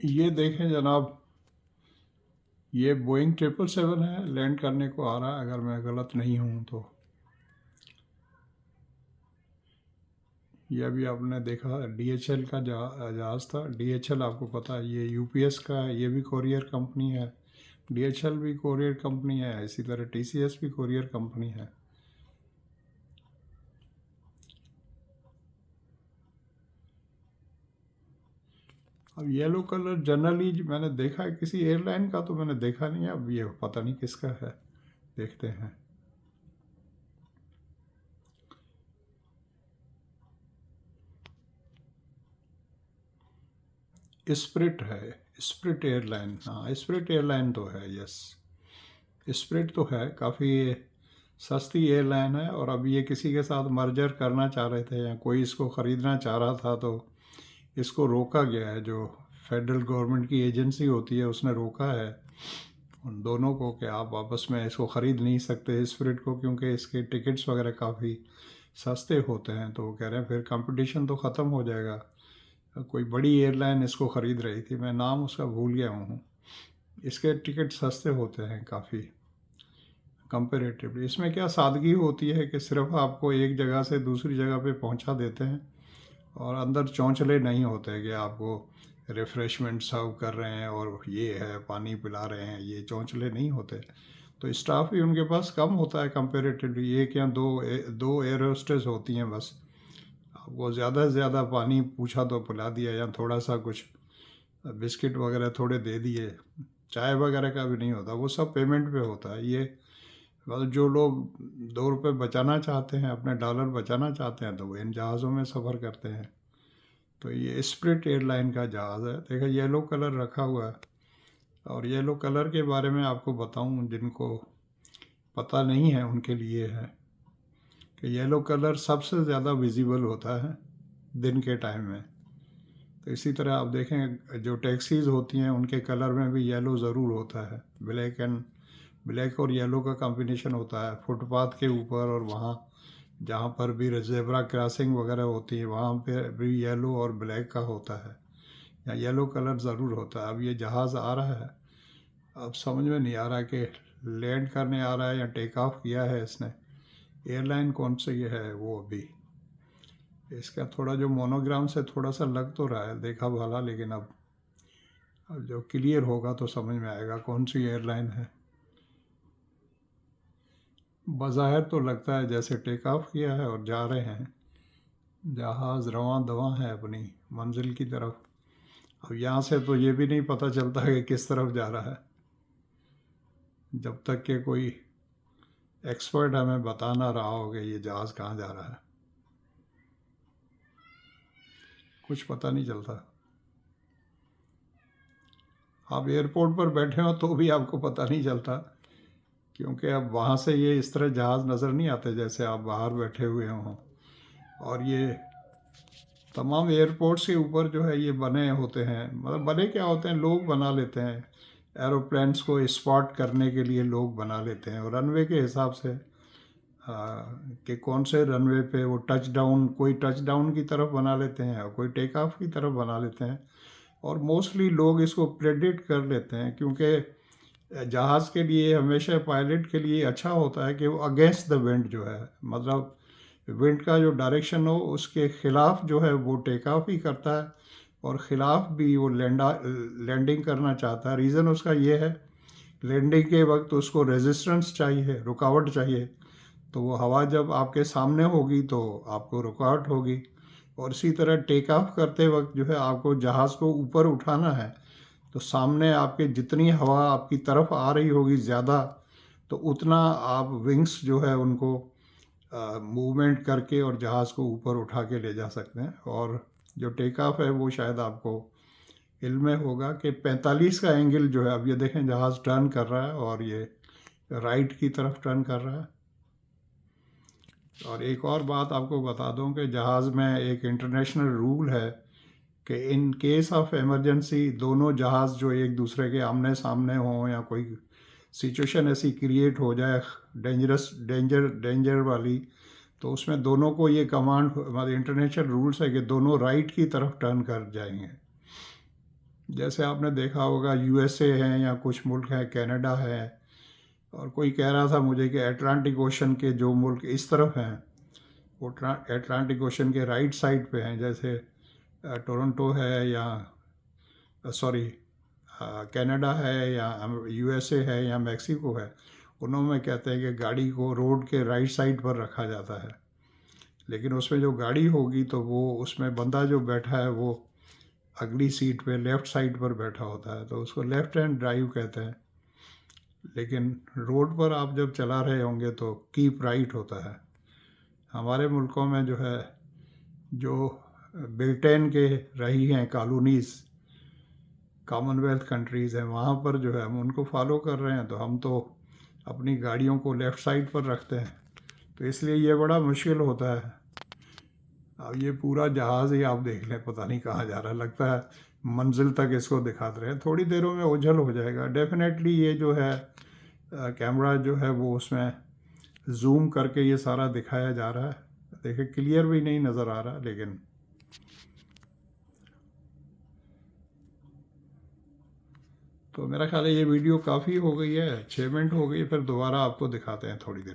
ये देखें जनाब, ये बोइंग 777 है, लैंड करने को आ रहा है अगर मैं गलत नहीं हूँ तो। ये अभी आपने देखा DHL का जहाज़ था। DHL आपको पता है ये UPS का है, ये भी कोरियर कंपनी है। DHL भी कोरियर कंपनी है, इसी तरह TCS भी कोरियर कंपनी है। अब येलो कलर जनरली मैंने देखा है किसी एयरलाइन का, तो मैंने देखा नहीं है, अब ये पता नहीं किसका है, देखते हैं। स्प्रिट है, स्प्रिट एयरलाइन, हाँ स्प्रिट एयरलाइन तो है, यस स्प्रिट तो है। काफ़ी सस्ती एयरलाइन है, और अब ये किसी के साथ मर्जर करना चाह रहे थे या कोई इसको ख़रीदना चाह रहा था, तो इसको रोका गया है। जो फेडरल गवर्नमेंट की एजेंसी होती है उसने रोका है उन दोनों को कि आप आपस में इसको ख़रीद नहीं सकते स्प्रिट को, क्योंकि इसके टिकट्स वगैरह काफ़ी सस्ते होते हैं। तो वो कह रहे हैं फिर कंपटीशन तो ख़त्म हो जाएगा। कोई बड़ी एयरलाइन इसको ख़रीद रही थी, मैं नाम उसका भूल गया हूँ। इसके टिकट सस्ते होते हैं काफ़ी कंपेरेटिवली। इसमें क्या सादगी होती है कि सिर्फ आपको एक जगह से दूसरी जगह पे पहुंचा देते हैं, और अंदर चौंचले नहीं होते कि आपको रिफ़्रेशमेंट सर्व कर रहे हैं और ये है पानी पिला रहे हैं, ये चौंचले नहीं होते। तो स्टाफ भी उनके पास कम होता है कंपेरेटिवली, एक या दो एयर होस्टेस होती हैं बस। आपको ज़्यादा से ज़्यादा पानी पूछा तो पिला दिया, या थोड़ा सा कुछ बिस्किट वगैरह थोड़े दे दिए। चाय वगैरह का भी नहीं होता, वो सब पेमेंट पे होता है। ये मतलब जो लोग 2 रुपये बचाना चाहते हैं, अपने डॉलर बचाना चाहते हैं, तो वो इन जहाज़ों में सफ़र करते हैं। तो ये स्प्रिट एयरलाइन का जहाज़ है। देखा येलो कलर रखा हुआ है, और येलो कलर के बारे में आपको बताऊं, जिनको पता नहीं है उनके लिए है कि येलो कलर सबसे ज़्यादा विजिबल होता है दिन के टाइम में। तो इसी तरह आप देखें जो टैक्सीज़ होती हैं उनके कलर में भी येलो ज़रूर होता है। ब्लैक और येलो का कॉम्बिनेशन होता है फुटपाथ के ऊपर, और वहाँ जहाँ पर भी ज़ेब्रा क्रॉसिंग वगैरह होती है वहाँ पे भी येलो और ब्लैक का होता है, या येलो कलर ज़रूर होता है। अब ये जहाज़ आ रहा है, अब समझ में नहीं आ रहा कि लैंड करने आ रहा है या टेक ऑफ किया है इसने। एयरलाइन कौन सी है वो अभी, इसका थोड़ा जो मोनोग्राम से थोड़ा सा लग तो रहा है देखा भाला, लेकिन अब जो क्लियर होगा तो समझ में आएगा कौन सी एयरलाइन है। बज़ाहिर तो लगता है जैसे टेक ऑफ किया है और जा रहे हैं, जहाज़ रवां दवां है अपनी मंजिल की तरफ। अब यहाँ से तो ये भी नहीं पता चलता कि किस तरफ जा रहा है, जब तक कि कोई एक्सपर्ट हमें बता ना रहा हो कि ये जहाज़ कहाँ जा रहा है, कुछ पता नहीं चलता। आप एयरपोर्ट पर बैठे हो तो भी आपको पता नहीं चलता, क्योंकि अब वहाँ से ये इस तरह जहाज़ नज़र नहीं आते जैसे आप बाहर बैठे हुए हों। और ये तमाम एयरपोर्ट्स के ऊपर जो है ये बने होते हैं, मतलब बने क्या होते हैं, लोग बना लेते हैं एरोप्लेन्स को स्पॉट करने के लिए, लोग बना लेते हैं। और रनवे के हिसाब से कि कौन से रनवे पे वो टच डाउन, कोई टच डाउन की तरफ बना लेते हैं और कोई टेक ऑफ की तरफ बना लेते हैं। और मोस्टली लोग इसको प्रेडिक्ट कर लेते हैं, क्योंकि जहाज़ के लिए हमेशा पायलट के लिए अच्छा होता है कि वो अगेंस्ट द विंड जो है, मतलब विंड का जो डायरेक्शन हो उसके ख़िलाफ़ जो है वो टेक ऑफ ही करता है, और ख़िलाफ़ भी वो लैंडिंग करना चाहता है। रीज़न उसका ये है, लैंडिंग के वक्त उसको रेजिस्टेंस चाहिए, रुकावट चाहिए। तो वो हवा जब आपके सामने होगी तो आपको रुकावट होगी। और इसी तरह टेक ऑफ करते वक्त जो है आपको जहाज़ को ऊपर उठाना है, तो सामने आपके जितनी हवा आपकी तरफ आ रही होगी ज़्यादा, तो उतना आप विंग्स जो है उनको मूवमेंट करके और जहाज़ को ऊपर उठा के ले जा सकते हैं। और जो टेक ऑफ है वो शायद आपको इल्म में होगा कि 45 का एंगल जो है, अब ये देखें जहाज़ टर्न कर रहा है और ये राइट की तरफ टर्न कर रहा है। और एक और बात आपको बता दूं कि जहाज़ में एक इंटरनेशनल रूल है कि इन केस ऑफ इमरजेंसी दोनों जहाज़ जो एक दूसरे के आमने सामने हों, या कोई सिचुएशन ऐसी क्रिएट हो जाए डेंजर वाली, तो उसमें दोनों को ये कमांड, मतलब इंटरनेशनल रूल्स है कि दोनों राइट की तरफ टर्न कर जाएंगे। जैसे आपने देखा होगा यूएसए है या कुछ मुल्क हैं, कनाडा है, और कोई कह रहा था मुझे कि अटलांटिक ओशन के जो मुल्क इस तरफ हैं वो अटलांटिक ओशन के राइट साइड पे हैं, जैसे टोरंटो है या सॉरी कनाडा है या यूएसए है या मैक्सिको है, उन्होंने कहते हैं कि गाड़ी को रोड के राइट साइड पर रखा जाता है, लेकिन उसमें जो गाड़ी होगी तो वो उसमें बंदा जो बैठा है वो अगली सीट पे लेफ़्ट साइड पर बैठा होता है, तो उसको लेफ़्ट हैंड ड्राइव कहते हैं। लेकिन रोड पर आप जब चला रहे होंगे तो कीप राइट होता है। हमारे मुल्कों में जो है, जो ब्रिटेन के रही हैं कॉलोनीज़, कॉमनवेल्थ कंट्रीज़ हैं, वहाँ पर जो है हम उनको फॉलो कर रहे हैं, तो हम तो अपनी गाड़ियों को लेफ़्ट साइड पर रखते हैं, तो इसलिए ये बड़ा मुश्किल होता है। अब ये पूरा जहाज़ ही आप देख लें, पता नहीं कहाँ जा रहा है, लगता है मंजिल तक इसको दिखाते रहे, थोड़ी देरों में ओझल हो जाएगा। डेफिनेटली ये जो है कैमरा जो है वो उसमें जूम करके ये सारा दिखाया जा रहा है। देखिए क्लियर भी नहीं नज़र आ रहा, लेकिन तो मेरा ख्याल है ये वीडियो काफ़ी हो गई है, 6 मिनट हो गई, फिर दोबारा आपको दिखाते हैं थोड़ी देर